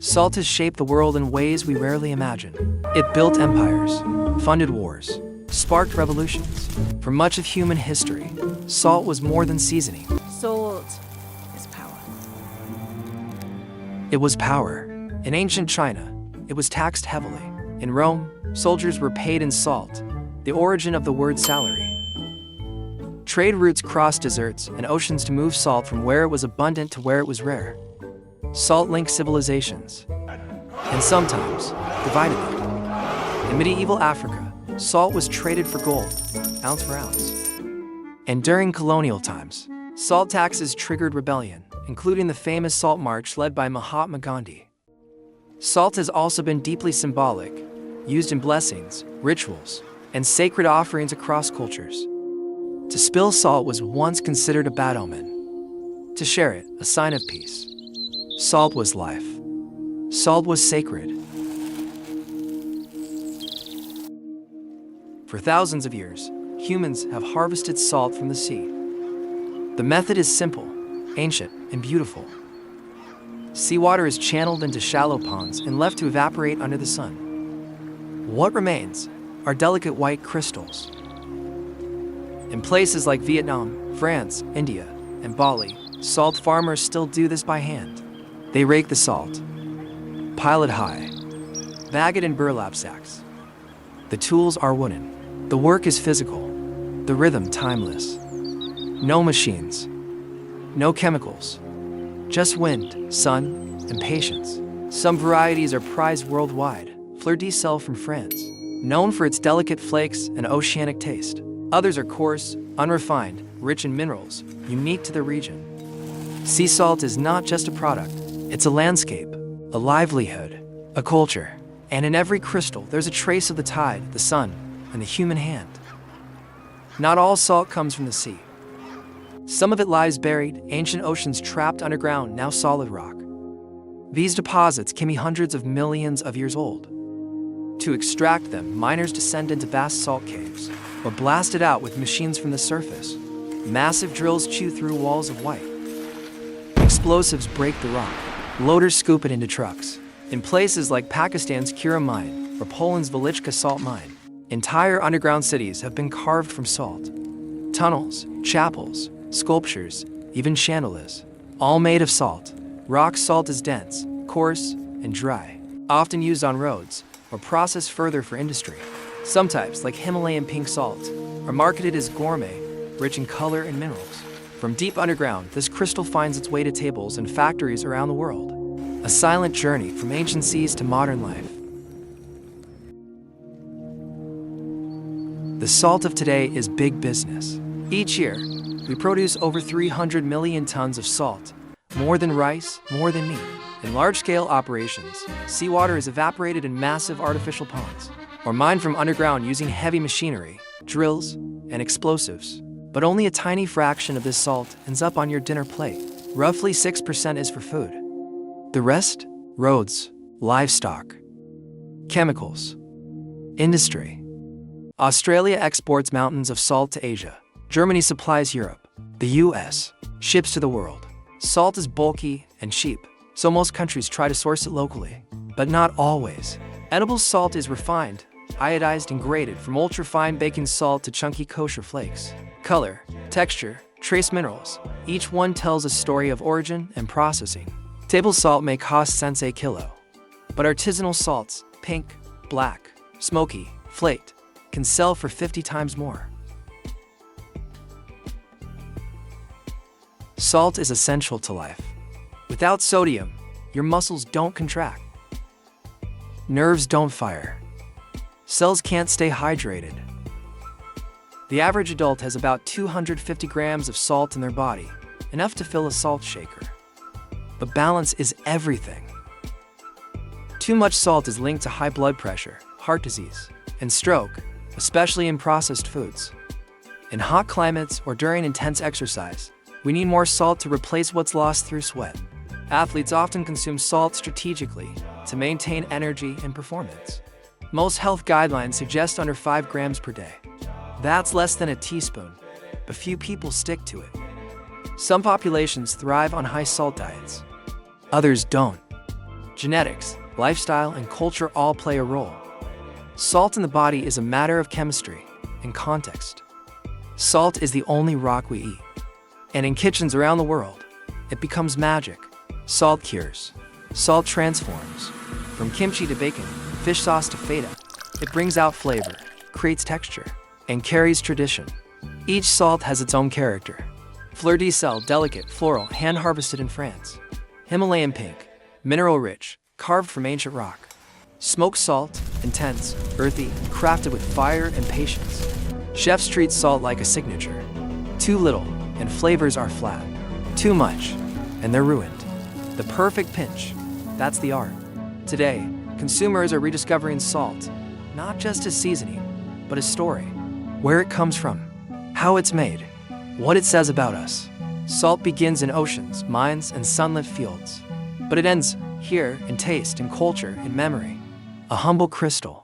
Salt has shaped the world in ways we rarely imagine. It built empires, funded wars, sparked revolutions. For much of human history, salt was more than seasoning. Salt is power. It was power. In ancient China, it was taxed heavily. In Rome, soldiers were paid in salt, the origin of the word salary. Trade routes crossed deserts and oceans to move salt from where it was abundant to where it was rare. Salt linked civilizations, and sometimes divided them. In medieval Africa, salt was traded for gold, ounce for ounce. And during colonial times, salt taxes triggered rebellion, including the famous Salt March led by Mahatma Gandhi. Salt has also been deeply symbolic, used in blessings, rituals, and sacred offerings across cultures. To spill salt was once considered a bad omen. To share it, a sign of peace. Salt was life. Salt was sacred. For thousands of years, humans have harvested salt from the sea. The method is simple, ancient, and beautiful. Seawater is channeled into shallow ponds and left to evaporate under the sun. What remains are delicate white crystals. In places like Vietnam, France, India, and Bali, salt farmers still do this by hand. They rake the salt, pile it high, bag it in burlap sacks. The tools are wooden. The work is physical, the rhythm timeless. No machines, no chemicals, just wind, sun, and patience. Some varieties are prized worldwide. Fleur de sel from France, known for its delicate flakes and oceanic taste. Others are coarse, unrefined, rich in minerals, unique to the region. Sea salt is not just a product, it's a landscape, a livelihood, a culture. And in every crystal, there's a trace of the tide, the sun, and the human hand. Not all salt comes from the sea. Some of it lies buried, ancient oceans trapped underground, now solid rock. These deposits can be hundreds of millions of years old. To extract them, miners descend into vast salt caves, or blast it out with machines from the surface. Massive drills chew through walls of white. Explosives break the rock. Loaders scoop it into trucks. In places like Pakistan's Kura mine or Poland's Velichka salt mine, entire underground cities have been carved from salt. Tunnels, chapels, sculptures, even chandeliers, all made of salt. Rock salt is dense, coarse, and dry, often used on roads or processed further for industry. Some types, like Himalayan pink salt, are marketed as gourmet, rich in color and minerals. From deep underground, this crystal finds its way to tables and factories around the world. A silent journey from ancient seas to modern life. The salt of today is big business. Each year, we produce over 300 million tons of salt, more than rice, more than meat. In large-scale operations, seawater is evaporated in massive artificial ponds, or mined from underground using heavy machinery, drills, and explosives. But only a tiny fraction of this salt ends up on your dinner plate. Roughly 6% is for food. The rest? Roads, livestock, chemicals, industry. Australia exports mountains of salt to Asia. Germany supplies Europe. The US ships to the world. Salt is bulky and cheap, so most countries try to source it locally. But not always. Edible salt is refined, iodized and graded from ultra-fine baking salt to chunky kosher flakes. Color, texture, trace minerals, each one tells a story of origin and processing. Table salt may cost cents a kilo, but artisanal salts, pink, black, smoky, flaked, can sell for 50 times more. Salt is essential to life. Without sodium, your muscles don't contract. Nerves don't fire. Cells can't stay hydrated. The average adult has about 250 grams of salt in their body, enough to fill a salt shaker. But balance is everything. Too much salt is linked to high blood pressure, heart disease, and stroke, especially in processed foods. In hot climates or during intense exercise, we need more salt to replace what's lost through sweat. Athletes often consume salt strategically to maintain energy and performance. Most health guidelines suggest under 5 grams per day. That's less than a teaspoon, but few people stick to it. Some populations thrive on high salt diets. Others don't. Genetics, lifestyle, and culture all play a role. Salt in the body is a matter of chemistry and context. Salt is the only rock we eat. And in kitchens around the world, it becomes magic. Salt cures. Salt transforms. From kimchi to bacon, fish sauce to feta, it brings out flavor, creates texture, and carries tradition. Each salt has its own character. Fleur de sel, delicate, floral, hand-harvested in France. Himalayan pink, mineral-rich, carved from ancient rock. Smoked salt, intense, earthy, crafted with fire and patience. Chefs treat salt like a signature. Too little, and flavors are flat. Too much, and they're ruined. The perfect pinch, that's the art. Today, consumers are rediscovering salt, not just as seasoning, but as story. Where it comes from, how it's made, what it says about us. Salt begins in oceans, mines, and sunlit fields. But it ends here in taste, in culture, in memory. A humble crystal,